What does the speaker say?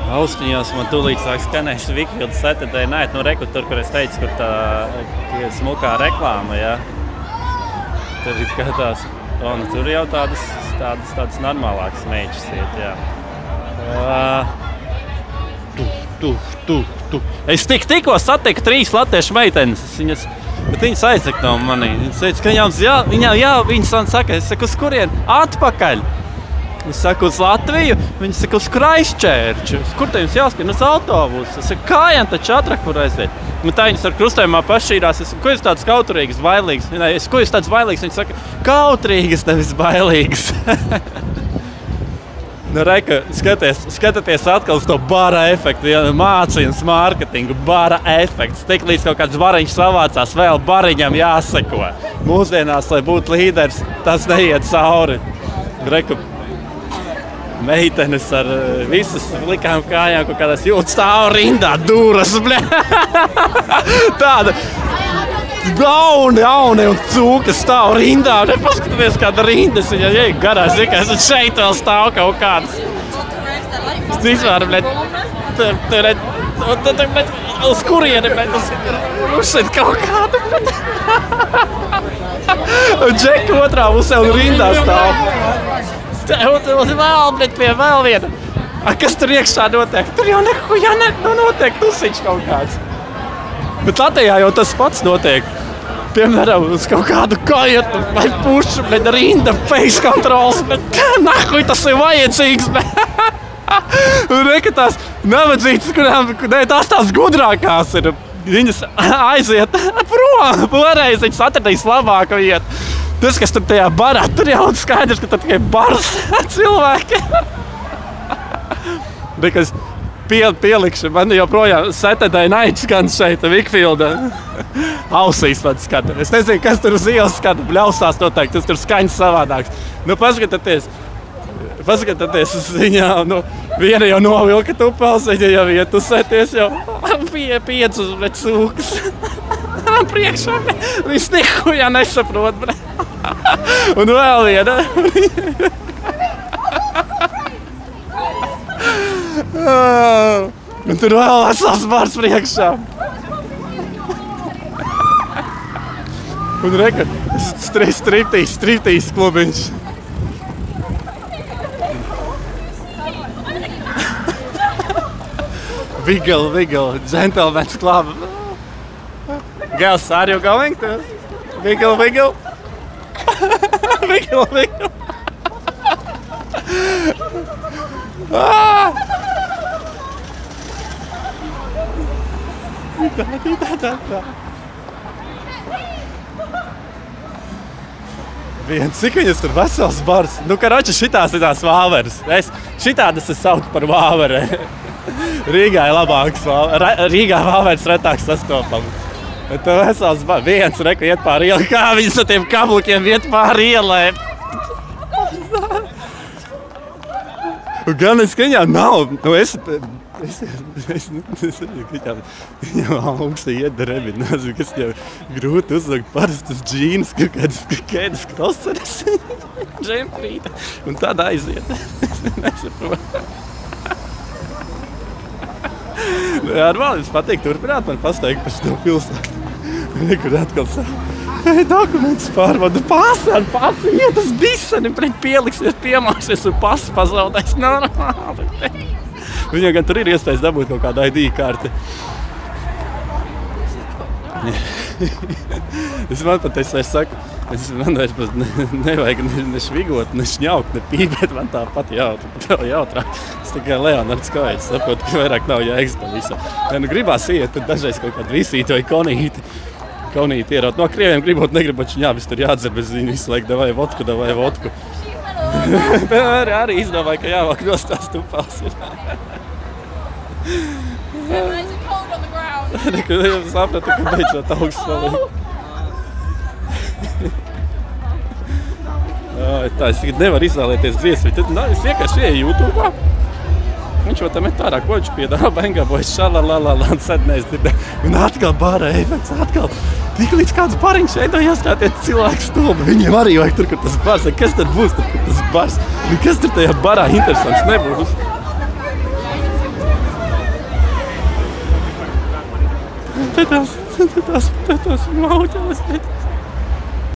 Austiņos man tūlīt sāk skanēs Vikfield Saturday Night, reku tur, kur es teicu, kur tā smukā reklāma, ja. Tur ir kā tās, tur jau tādas normālākas meičas iet, jā. Es tikko satiku 3 latviešu meitenes, bet viņas aizsaka no manī. Viņas teica, ka viņas saka, es saku, uz kurien? Atpakaļ! Es saku, uz Latviju, viņi saka, uz Christchurch. Kur te jums jāskan? Uz autobusu. Es saku, kājām taču ātrāk, kur aiziet. Un tā viņas ar krustējumā pašķīrās. Es saku, ko jūs tāds kauturīgas, bailīgas? Ko jūs tāds bailīgas? Viņi saka, kautrīgas, nevis bailīgas. Reka, skatāties atkal uz to bara efektu, ja, mācījums, mārketingu, bara efekts. Tik līdz kaut kāds bariņš savācās, vēl bariņam jāseko. Mūsdienās, lai būtu līderis, tas neiet cauri. Reku, meitenes ar visas likām kājām, kaut kādās jūtas stāv rindā, dūras, bļā. Tāda jauni un cūka stāv rindā. Nepaskatāties, kāda rindas viņa iek garās, es šeit vēl stāv kaut kādas. Es vispār, bļā, uz kurieni, bļā, uzsit kaut kādu, bļā. Un Džeka otrā pusē un rindā stāv. Vēl viena. Kas tur iekšā notiek? Tur jau notiek tusiņš kaut kāds. Bet Latvijā jau tas pats notiek. Piemēram, uz kaut kādu kaietu vai pušu, rinda, face controls, nahuj tas ir vajadzīgs. Un reka tās nevadzītas, tās gudrākās ir. Viņas aiziet prom, vēlreiz viņas atradīs labāku vietu. Tas, kas tur tajā barā, tur jau skaidrs, ka tur tikai bars cilvēki. Bet, kas pielikšu, man joprojām Saturday Night skan šeit, Vikfielda. Ausīs man skata. Es nezinu, kas tur uz ielas skata, bļaustās noteikti, tas tur skaņas savādāks. Paskatieties uz viņām, viena jau novilka tupels, viņa jau iet uzsēties jau 5 cūkas. Priekšā, viņš nikuļā nesaprot, bre. Un vēl viena. Un tur vēl vesels bars priekšā. Un reka, striptīs klubiņš. Wiggle, gentleman's club. Girls, are you going to wiggle? Wiggle. Cik viņas tur vesels bars? Karoči, šitās ir tās vāveres. Šitādas es saucu par vāvere. Rīgā ir labāks vāveres. Rīgā vāveres retāks sastopams. Tā vesels bars. Viens reku iet pāri ielai. Kā viņas ar tiem kablukiem iet pāri ielai? Gan es, ka viņām nav. Viņam augsti iederebi. Nezinu, kas jau grūti uzsakt parastas džīnas, kādas kroseres, džemprīta. Un tad aiziet. Es nesaprotu. Ar jums patīk turpināt man pasteigt par šo pilsētu. Nekur atkal savu dokumentus pārvadu. Pasi iet uz biseni, pieliksies, piemāksies un pasi pazaudēs. Normāli. Viņam gan tur ir iespējas dabūt kaut kādu ID karti. Es saku, man vairs nevajag ne švigot, ne šņaukt, ne pībēt, man tāpat jautrāk. Es tikai Leonards Kājas saprotu, ka vairāk nav jēgas tam visam. Ja gribās iet, tad dažreiz kaut kādu visīti vai konīti ierot. No krieviem gribot, negribot šņāvis, tur jādzer bez viņu visu laiku, davai vodku. Arī izdomāju, ka jāvāk nostās tupās. There's a code on the ground. Jums sapratu, ka beidzot augsts palīk. Tā, es tagad nevaru izvēlēties dziesmi. Tad es vienkārši ieju YouTube'ā. Viņš jau tam met ārā, ko viņš piedāvā, bengabojas, šalalalala, un sednēs dzirdē. Un atkal bara efekts, atkal. Tik līdz kāds bariņš eidojās, kā tie cilvēki stulbi. Viņiem arī vajag tur, kur tas bars. Kas tad būs tur, kur tas bars? Kas tur tajā barā interesants nebūs? tas modelis.